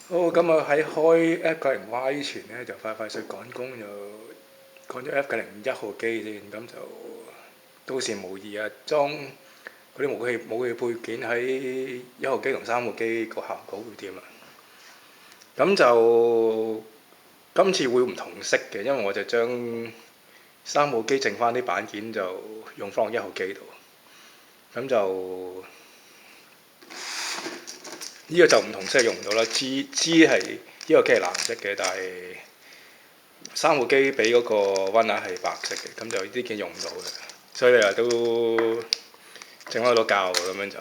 好，咁啊喺開 F90Y 之前咧，就快脆趕工就趕咗 F90一號機先，咁就到時無疑啊裝嗰啲武器配件喺1號機同3號機個效果會點啊？咁就今次會唔同色嘅，因為我就將3號機剩翻啲板件就用翻1號機度，咁就呢個就唔同色用唔到啦。G 係呢個機係藍色嘅，但係3號機俾嗰個溫壓係白色嘅，咁就呢啲件用唔到嘅，所以你話都剩翻好多膠咁樣就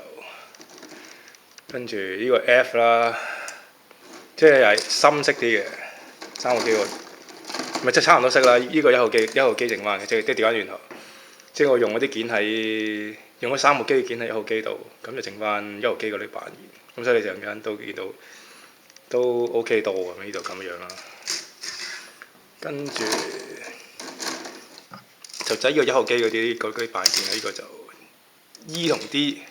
跟住呢個 F 啦，即係深色啲嘅3號機喎，咪即係差唔多色啦。呢個一號機剩翻嘅，即係調翻轉頭，即係我用嗰啲件喺用咗3號機嘅件喺1號機度，咁就剩翻1號機嗰啲板件。咁所以你陣間都見到都 OK 多喎，呢度咁樣啦。跟住就仔呢個1號機嗰啲板件，呢個就 E 同 D。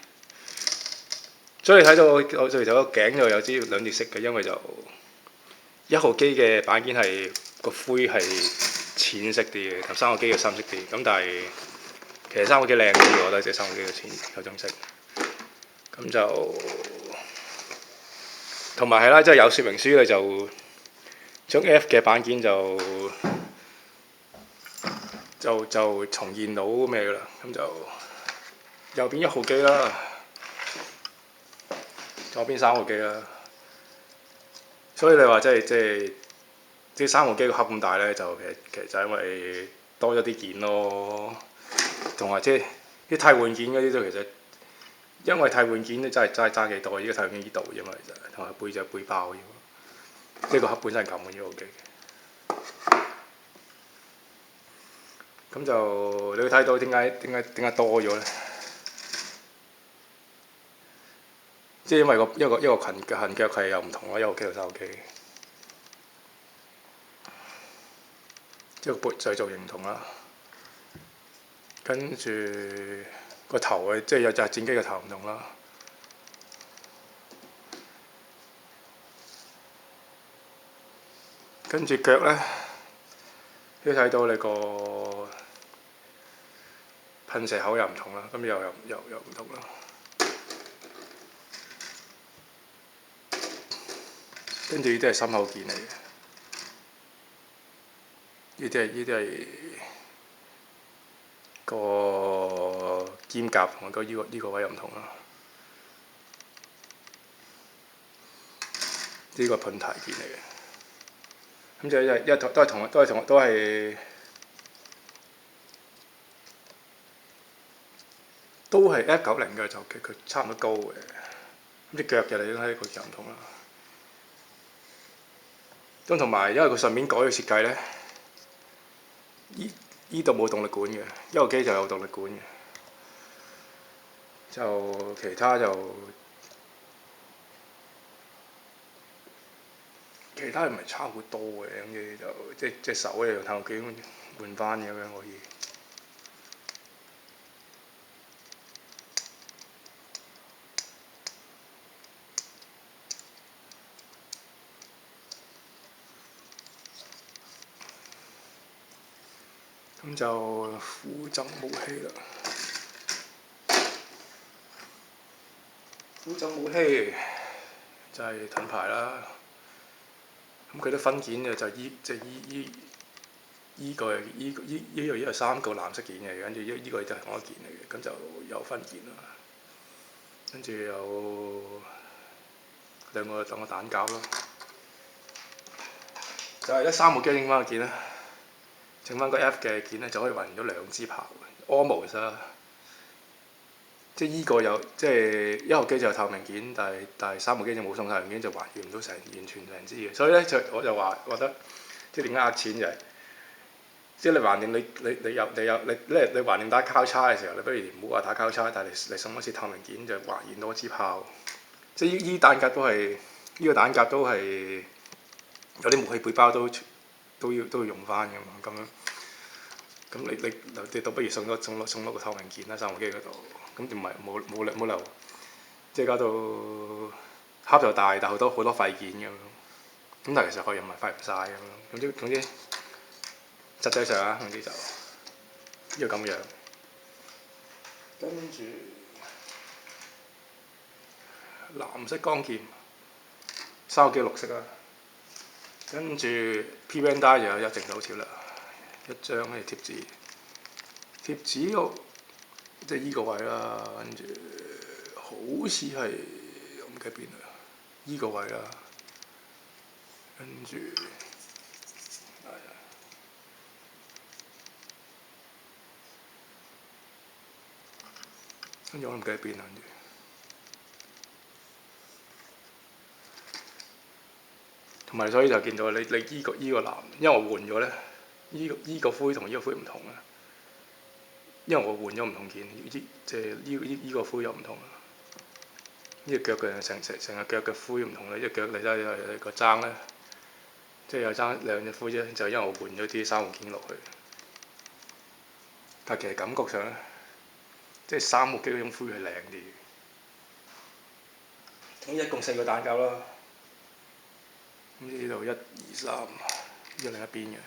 所以睇到我最頭個頸度有啲兩隻色嘅，因為就1號機嘅板件係個灰係淺色啲嘅，同3號機嘅深色啲。咁但係其實3號機靚啲，我覺得即係3號機嘅淺有種色。咁就同埋係啦，即係有說明書你就將 F 嘅板件就重現到咩㗎啦。咁就右邊1號機啦，左邊3號機啦。所以你話即係3號機個盒咁大咧，就其實就因為多咗啲件咯，同埋即係啲替換件嗰啲都其實因為替換件都真係爭幾多，依個替換件呢度啫嘛，其實同埋背包要，即係個盒本身係咁嘅呢部機。咁就你會睇到點解多咗咧？即係因為一個裙腳係又唔同咯，1號機同3號機，即係個製造型唔同啦。跟住個頭即係有隻戰機嘅頭唔同啦。跟住腳咧，你睇到你個噴射口又唔同啦，咁又唔同啦。跟住呢啲係心口件嚟嘅，呢啲係個肩甲同埋呢個位又唔同啦。呢個噴台件嚟嘅，咁就都係 F90嘅，就佢差唔多高嘅。咁隻腳就你睇個就唔同啦。咁同埋因為佢順便改嘅設計咧，依度冇動力管嘅，1號機就有動力管嘅。就其他又唔係差好多嘅，咁你就即係隻手咧用透鏡換翻咁樣可以。咁就附贈武器啦。附贈武器就係盾牌啦。咁佢啲分件就依個係3個藍色件嘅，跟住依個就係同一件嚟嘅，咁就有分件啦。跟住有兩個彈夾咯，就係3號機整翻個件啦，整翻個 F 嘅件咧就可以運咗2支炮嘅 almost 啦。即係依個有即係1號機就有透明件，但係3號機就冇送透明件，就還原唔到完全成支嘅。所以咧我就覺得即係點解呃錢就係、即係你橫掂你橫掂打交叉嘅時候，你不如唔好話打交叉，但係你送一次透明件就還原多支炮。即係依彈夾都係呢個彈夾都係有啲武器背包都要用翻嘅嘛，咁樣。咁你倒不如送多個透明件啦，3號機嗰度，咁唔係冇理由，即係搞到盒就大，但好多廢件咁樣。咁但係其實佢又唔係快唔晒咁樣。總之，實際上啊，總之就要咁樣。跟住藍色光劍，三個機綠色啊。跟住 P-band die 又有一剩到好少啦，一張嘅貼紙，貼紙個即係依個位啦，跟住好似係我唔記得邊啦，依個位啦，跟住我唔記得邊啦，跟住。同埋所以就見到你依個藍，因為我換咗咧，依個灰同依個灰唔同啊。因為我換咗唔同件，即係依個灰又唔同啦。呢個腳嘅成個腳嘅灰唔同啦，呢隻腳你睇個踭咧，即係有爭兩隻灰啫，就因為我換咗啲珊瑚件落去。但其實感覺上咧，即係珊瑚機嗰種灰係靚啲。咁一共4個彈膠啦。咁呢度1、2、3，呢個另一邊嘅。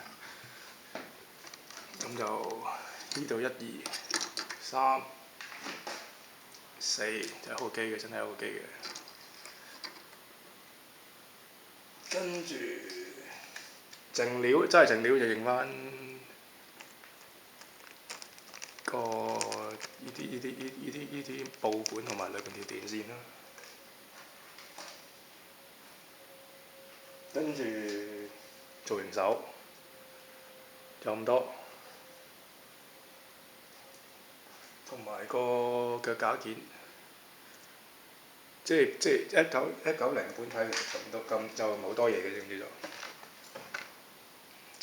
咁就呢度1、2、3、4，就係一個機嘅，真係一個機嘅。跟住剩料，真係剩料就剩翻個呢啲布管同埋裏邊條電線啦。跟住造型手就咁多，同埋個腳架件，即係19零本睇咁就唔係好多嘢嘅啫，總之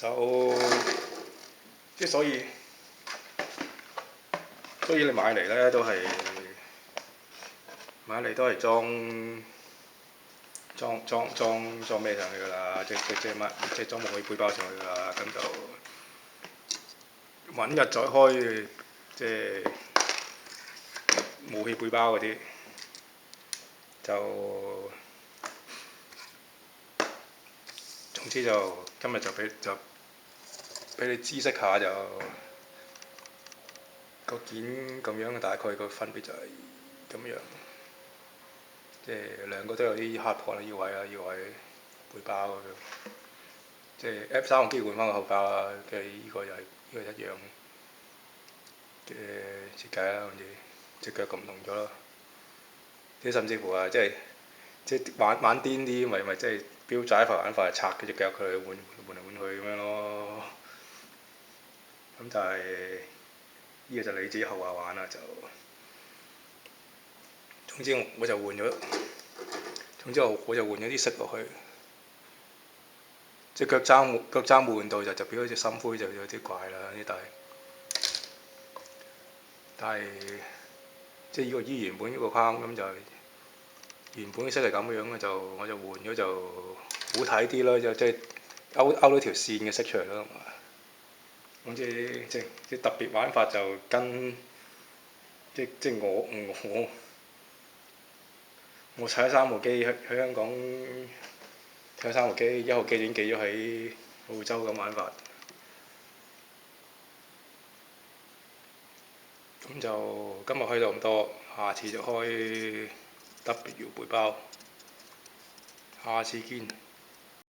就即係所以你買嚟咧都係裝咩上去㗎啦，即係裝武器背包上去㗎啦，咁就揾日再開即係武器背包嗰啲，就總之就今日就俾你知識下就個件咁樣，大概個分別就係咁樣。即係兩個都有啲 hardport 啦，腰位背包咁樣。即係 F3個機換翻個後包啦，跟住依個又係一樣嘅設計啦，好似隻腳咁唔同咗咯。即甚至乎啊，即係玩癲啲，咪即係標仔玩法係拆嗰隻腳佢換嚟換去咁樣咯。咁但係呢個就你自己後話玩啦就。總之我就換咗啲色落去，即係腳踭換到就變咗隻深灰就有啲怪啦，但係即係呢個依原本呢個框咁就原本嘅色係咁樣嘅，我就換咗就好睇啲咯，即係勾到條線嘅色出嚟咯。總之即特別玩法就跟即我踩咗3部機喺香港，睇咗3部機，1號機已經寄咗喺澳洲咁玩法。咁就今日開到咁多，下次就開 W 背包，下次見。